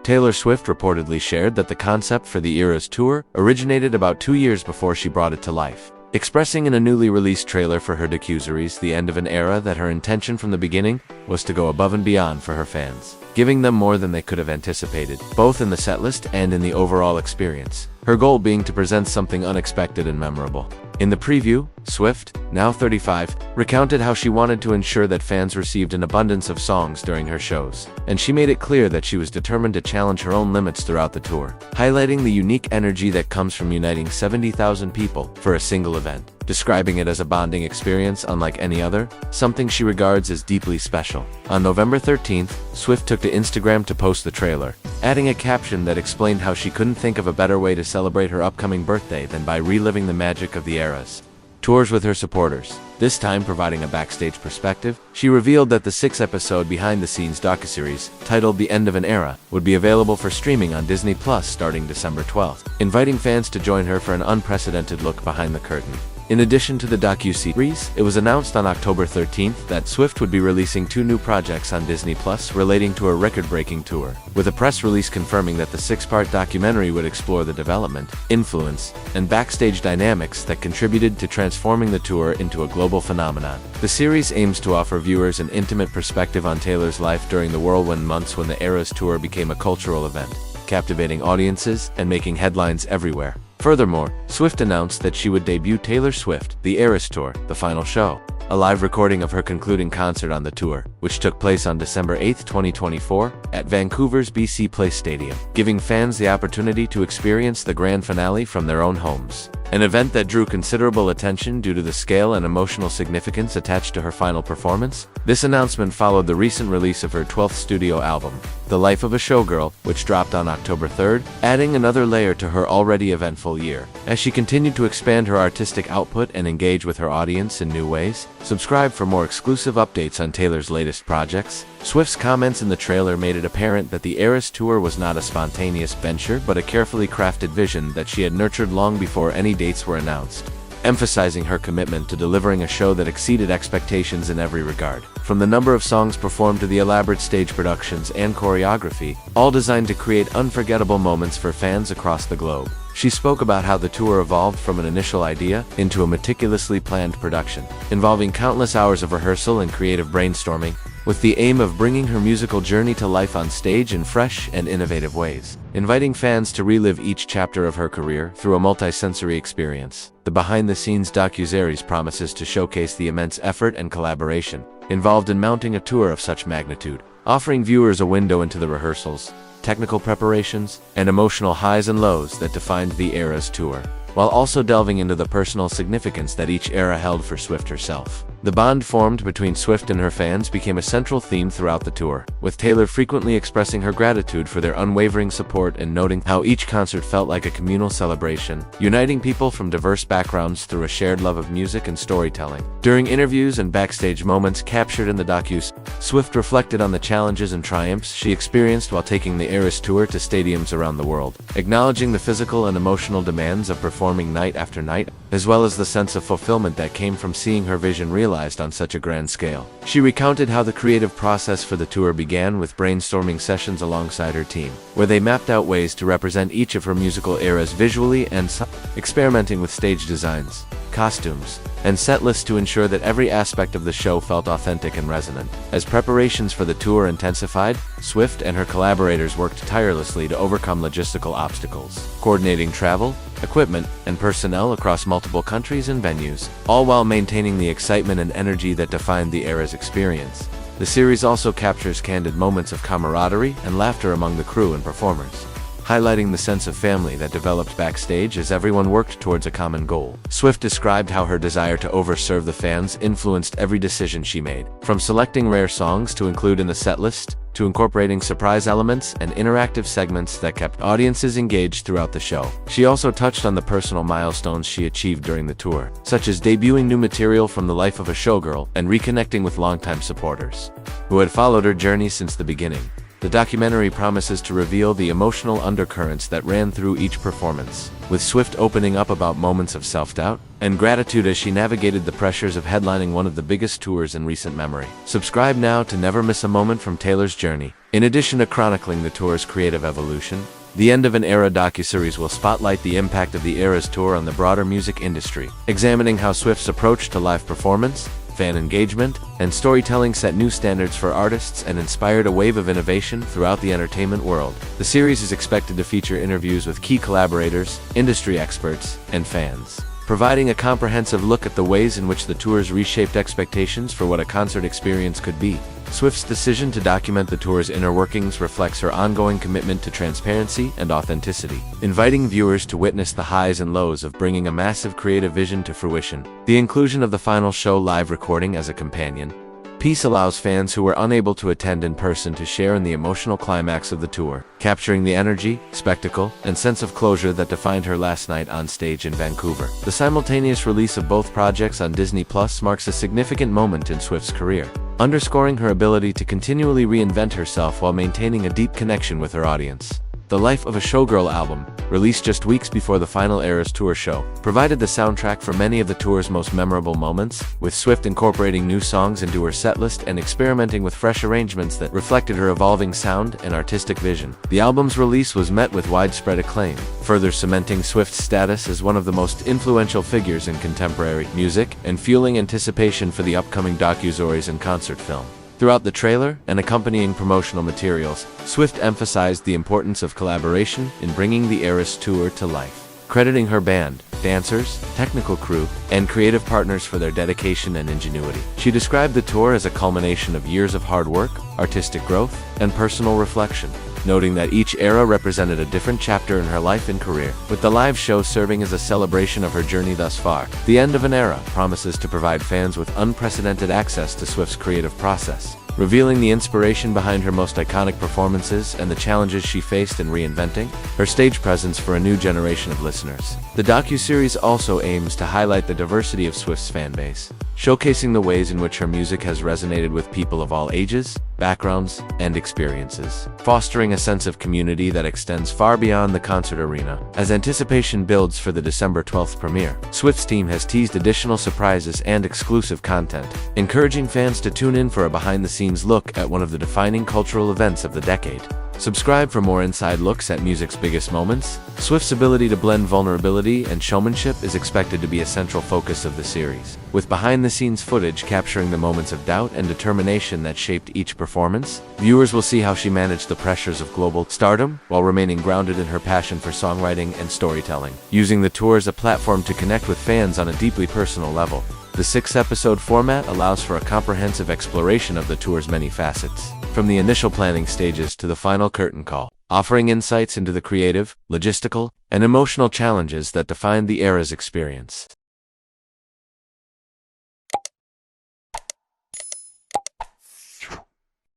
Taylor Swift reportedly shared that the concept for the Eras Tour originated about 2 years before she brought it to life, expressing in a newly released trailer for her Docuseries The End of an Era that her intention from the beginning was to go above and beyond for her fans, giving them more than they could have anticipated, both in the setlist and in the overall experience, her goal being to present something unexpected and memorable. In the preview, Swift, now 35, recounted how she wanted to ensure that fans received an abundance of songs during her shows, and she made it clear that she was determined to challenge her own limits throughout the tour, highlighting the unique energy that comes from uniting 70,000 people for a single event, describing it as a bonding experience unlike any other, something she regards as deeply special. On November 13th, Swift took to Instagram to post the trailer, adding a caption that explained how she couldn't think of a better way to celebrate her upcoming birthday than by reliving the magic of the Eras Tours with her supporters. This time providing a backstage perspective, she revealed that the 6-episode behind-the-scenes docuseries, titled The End of an Era, would be available for streaming on Disney Plus starting December 12th, inviting fans to join her for an unprecedented look behind the curtain. In addition to the docuseries, it was announced on October 13th that Swift would be releasing 2 new projects on Disney Plus relating to a record-breaking tour, with a press release confirming that the 6-part documentary would explore the development, influence, and backstage dynamics that contributed to transforming the tour into a global phenomenon. The series aims to offer viewers an intimate perspective on Taylor's life during the whirlwind months when the Eras Tour became a cultural event, captivating audiences and making headlines everywhere. Furthermore, Swift announced that she would debut Taylor Swift, The Eras Tour, the final show, a live recording of her concluding concert on the tour, which took place on December 8, 2024, at Vancouver's BC Place Stadium, giving fans the opportunity to experience the grand finale from their own homes. An event that drew considerable attention due to the scale and emotional significance attached to her final performance. This announcement followed the recent release of her 12th studio album, The Life of a Showgirl, which dropped on October 3rd, adding another layer to her already eventful year. As she continued to expand her artistic output and engage with her audience in new ways, subscribe for more exclusive updates on Taylor's latest projects. Swift's comments in the trailer made it apparent that the Eras Tour was not a spontaneous venture but a carefully crafted vision that she had nurtured long before any dates were announced, emphasizing her commitment to delivering a show that exceeded expectations in every regard. From the number of songs performed to the elaborate stage productions and choreography, all designed to create unforgettable moments for fans across the globe. She spoke about how the tour evolved from an initial idea into a meticulously planned production, involving countless hours of rehearsal and creative brainstorming, with the aim of bringing her musical journey to life on stage in fresh and innovative ways, inviting fans to relive each chapter of her career through a multi-sensory experience. The behind-the-scenes docuseries promises to showcase the immense effort and collaboration involved in mounting a tour of such magnitude, offering viewers a window into the rehearsals, technical preparations, and emotional highs and lows that defined the Eras Tour, while also delving into the personal significance that each era held for Swift herself. The bond formed between Swift and her fans became a central theme throughout the tour, with Taylor frequently expressing her gratitude for their unwavering support and noting how each concert felt like a communal celebration, uniting people from diverse backgrounds through a shared love of music and storytelling. During interviews and backstage moments captured in the docus, Swift reflected on the challenges and triumphs she experienced while taking the Eras Tour to stadiums around the world, acknowledging the physical and emotional demands of performing night after night, as well as the sense of fulfillment that came from seeing her vision realized on such a grand scale. She recounted how the creative process for the tour began with brainstorming sessions alongside her team, where they mapped out ways to represent each of her musical eras visually and experimenting with stage designs, costumes, and set lists to ensure that every aspect of the show felt authentic and resonant. As preparations for the tour intensified, Swift and her collaborators worked tirelessly to overcome logistical obstacles, coordinating travel, equipment, and personnel across multiple countries and venues, all while maintaining the excitement and energy that defined the Eras experience. The series also captures candid moments of camaraderie and laughter among the crew and performers, highlighting the sense of family that developed backstage as everyone worked towards a common goal. Swift described how her desire to overserve the fans influenced every decision she made, from selecting rare songs to include in the setlist, to incorporating surprise elements and interactive segments that kept audiences engaged throughout the show. She also touched on the personal milestones she achieved during the tour, such as debuting new material from The Life of a Showgirl and reconnecting with longtime supporters who had followed her journey since the beginning. The the documentary promises to reveal the emotional undercurrents that ran through each performance, with Swift opening up about moments of self-doubt and gratitude as she navigated the pressures of headlining one of the biggest tours in recent memory. Subscribe now to never miss a moment from Taylor's journey. In addition to chronicling the tour's creative evolution, the End of an Era docuseries will spotlight the impact of the Eras Tour on the broader music industry, examining how Swift's approach to live performance, fan engagement, and storytelling set new standards for artists and inspired a wave of innovation throughout the entertainment world. The series is expected to feature interviews with key collaborators, industry experts, and fans, providing a comprehensive look at the ways in which the tours reshaped expectations for what a concert experience could be. Swift's decision to document the tour's inner workings reflects her ongoing commitment to transparency and authenticity, inviting viewers to witness the highs and lows of bringing a massive creative vision to fruition. The inclusion of the final show live recording as a companion piece allows fans who were unable to attend in person to share in the emotional climax of the tour, capturing the energy, spectacle, and sense of closure that defined her last night on stage in Vancouver. The simultaneous release of both projects on Disney Plus marks a significant moment in Swift's career, underscoring her ability to continually reinvent herself while maintaining a deep connection with her audience. The Life of a Showgirl album, released just weeks before the final Eras Tour show, provided the soundtrack for many of the tour's most memorable moments, with Swift incorporating new songs into her setlist and experimenting with fresh arrangements that reflected her evolving sound and artistic vision. The album's release was met with widespread acclaim, further cementing Swift's status as one of the most influential figures in contemporary music and fueling anticipation for the upcoming docuseries and concert film. Throughout the trailer and accompanying promotional materials, Swift emphasized the importance of collaboration in bringing the Eras Tour to life, crediting her band, dancers, technical crew, and creative partners for their dedication and ingenuity. She described the tour as a culmination of years of hard work, artistic growth, and personal reflection, noting that each era represented a different chapter in her life and career, with the live show serving as a celebration of her journey thus far. The End of an Era promises to provide fans with unprecedented access to Swift's creative process, revealing the inspiration behind her most iconic performances and the challenges she faced in reinventing her stage presence for a new generation of listeners. The docuseries also aims to highlight the diversity of Swift's fanbase, showcasing the ways in which her music has resonated with people of all ages, backgrounds, and experiences, fostering a sense of community that extends far beyond the concert arena. As anticipation builds for the December 12th premiere, Swift's team has teased additional surprises and exclusive content, encouraging fans to tune in for a behind-the-scenes look at one of the defining cultural events of the decade. Subscribe for more inside looks at music's biggest moments. Swift's ability to blend vulnerability and showmanship is expected to be a central focus of the series, with behind-the-scenes footage capturing the moments of doubt and determination that shaped each performance. Viewers will see how she managed the pressures of global stardom while remaining grounded in her passion for songwriting and storytelling, using the tour as a platform to connect with fans on a deeply personal level. The 6-episode format allows for a comprehensive exploration of the tour's many facets, from the initial planning stages to the final curtain call, offering insights into the creative, logistical, and emotional challenges that defined the Eras experience.